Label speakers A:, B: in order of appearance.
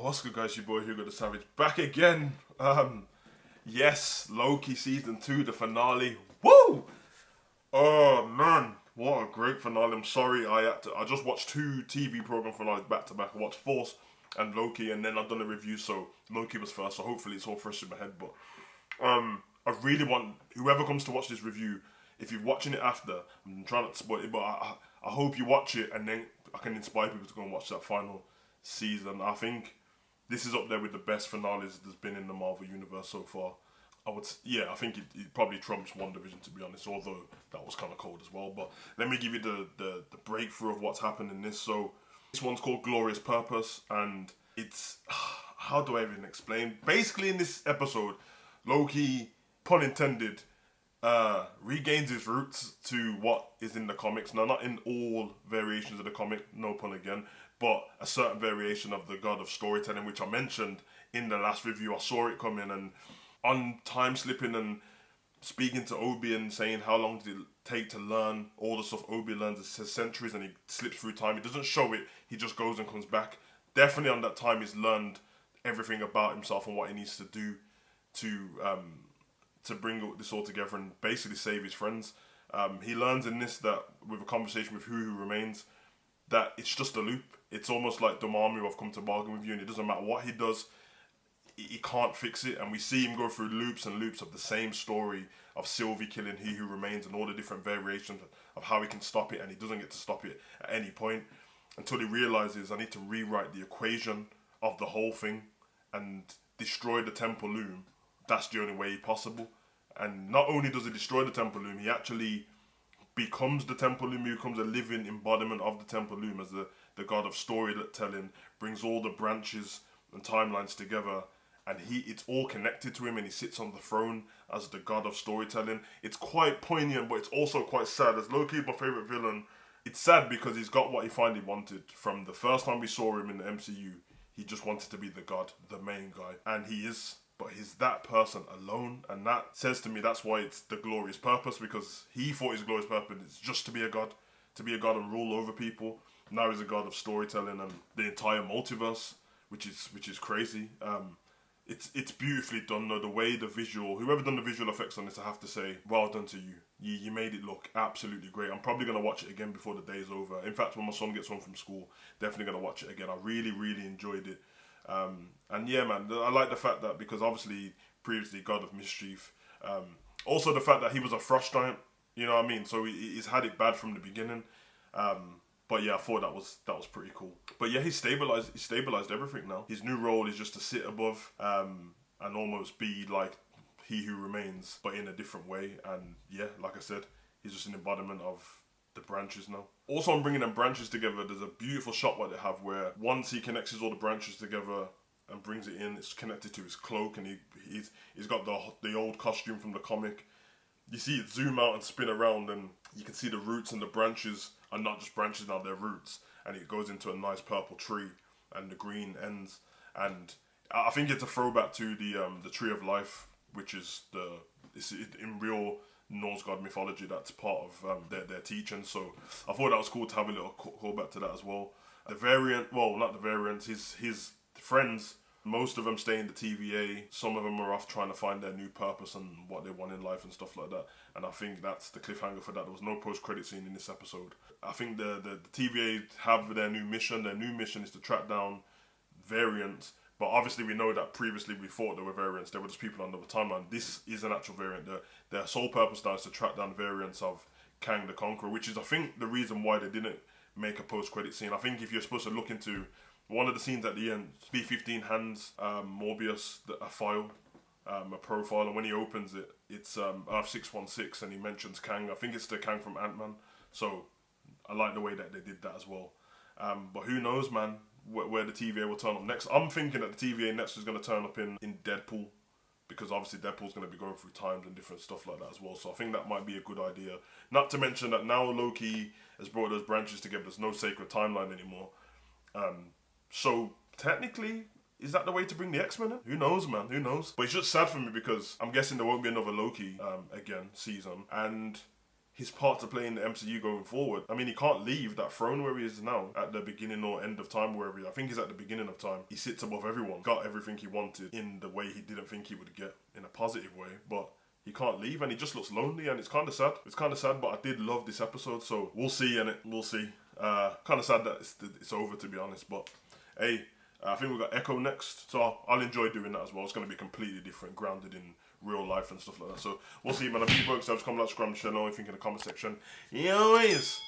A: What's good, guys? Your boy Hugo the Savage back again. Yes, Loki season 2, the finale. Woo! Oh man, what a great finale. I'm sorry, I just watched 2 TV program finales back to back. I watched Force and Loki, and then I've done a review. So Loki was first, so hopefully it's all fresh in my head. But I really want whoever comes to watch this review, if you're watching it after, I'm trying not to spoil it, but I hope you watch it and then I can inspire people to go and watch that final season. I think this is up there with the best finales there's been in the Marvel Universe so far. I think it probably trumps WandaVision, to be honest, although that was kind of cold as well. But let me give you the breakthrough of what's happened in this. So this one's called Glorious Purpose, and it's, how do I even explain? Basically in this episode, Loki, pun intended, regains his roots to what is in the comics. Now, not in all variations of the comic, no pun again, but a certain variation of the god of storytelling, which I mentioned in the last review. I saw it come in, and on time slipping and speaking to Obi and saying how long did it take to learn all the stuff Obi learns. It says centuries, and he slips through time. He doesn't show it, he just goes and comes back. Definitely on that time he's learned everything about himself and what he needs to do to bring this all together and basically save his friends. He learns in this that with a conversation with Who Remains, that it's just a loop. It's almost like Dormammu, I've come to bargain with you, and it doesn't matter what he does, he can't fix it. And we see him go through loops and loops of the same story of Sylvie killing He Who Remains and all the different variations of how he can stop it, and he doesn't get to stop it at any point until he realizes, I need to rewrite the equation of the whole thing and destroy the Temple Loom. That's the only way possible. And not only does he destroy the Temple Loom, he actually becomes the Temple Loom. He becomes a living embodiment of the Temple Loom as the god of storytelling, brings all the branches and timelines together, and it's all connected to him, and he sits on the throne as the god of storytelling. It's quite poignant, but it's also quite sad. As Loki, my favourite villain, it's sad because he's got what he finally wanted. From the first time we saw him in the MCU, he just wanted to be the god, the main guy, and he is. But he's that person alone, and that says to me that's why it's the glorious purpose, because he thought his glorious purpose is just to be a god and rule over people. Now he's a god of storytelling and the entire multiverse, which is crazy. It's beautifully done though. The way the visual, whoever done the visual effects on this, I have to say, well done to you. You made it look absolutely great. I'm probably gonna watch it again before the day is over. In fact, when my son gets home from school, definitely gonna watch it again. I really enjoyed it. And yeah, man, I like the fact that, because obviously previously God of Mischief, also the fact that he was a frost giant, you know what I mean? So he's had it bad from the beginning. But yeah, I thought that was pretty cool. But yeah, he stabilized everything now. His new role is just to sit above and almost be like He Who Remains, but in a different way. And yeah, like I said, he's just an embodiment of the branches now. Also, I'm bringing them branches together. There's a beautiful shot where they have where once he connects all the branches together and brings it in, it's connected to his cloak, and he's got the old costume from the comic. You see it zoom out and spin around, and you can see the roots and the branches are not just branches now, they're roots, and it goes into a nice purple tree, and the green ends. And I think it's a throwback to the Tree of Life, which is in real Norse god mythology. That's part of their teaching. So I thought that was cool to have a little callback to that as well. The variant, well, not the variants, his friends, most of them stay in the TVA. Some of them are off trying to find their new purpose and what they want in life and stuff like that. And I think that's the cliffhanger for that. There was no post-credit scene in this episode. I think the TVA have their new mission. Their new mission is to track down variants. But obviously we know that previously we thought there were variants. There were just people on the timeline. This is an actual variant. Their sole purpose now is to track down variants of Kang the Conqueror, which is, I think, the reason why they didn't make a post-credit scene. I think if you're supposed to look into one of the scenes at the end, B-15 hands Morbius a file, a profile, and when he opens it, it's Earth 616, and he mentions Kang. I think it's the Kang from Ant-Man. So I like the way that they did that as well. But who knows, man, where the TVA will turn up next. I'm thinking that the TVA next is going to turn up in Deadpool, because obviously Deadpool's going to be going through times and different stuff like that as well. So I think that might be a good idea. Not to mention that now Loki has brought those branches together. There's no sacred timeline anymore. So technically, is that the way to bring the X-Men in? Who knows, man? Who knows? But it's just sad for me because I'm guessing there won't be another Loki season. And his part to play in the MCU going forward. I mean, he can't leave that throne where he is now at the beginning or end of time, wherever he is. I think he's at the beginning of time. He sits above everyone, got everything he wanted in the way he didn't think he would get, in a positive way, but he can't leave, and he just looks lonely, and it's kind of sad. It's kind of sad, but I did love this episode, so we'll see, innit? We'll see. Kind of sad that it's over, to be honest, but hey, I think we've got Echo next, so I'll enjoy doing that as well. It's going to be completely different, grounded in real life and stuff like that. So we'll see, man. I've been broke, so I've just come out, subscribe, share, know what you think in the comment section. Anyways.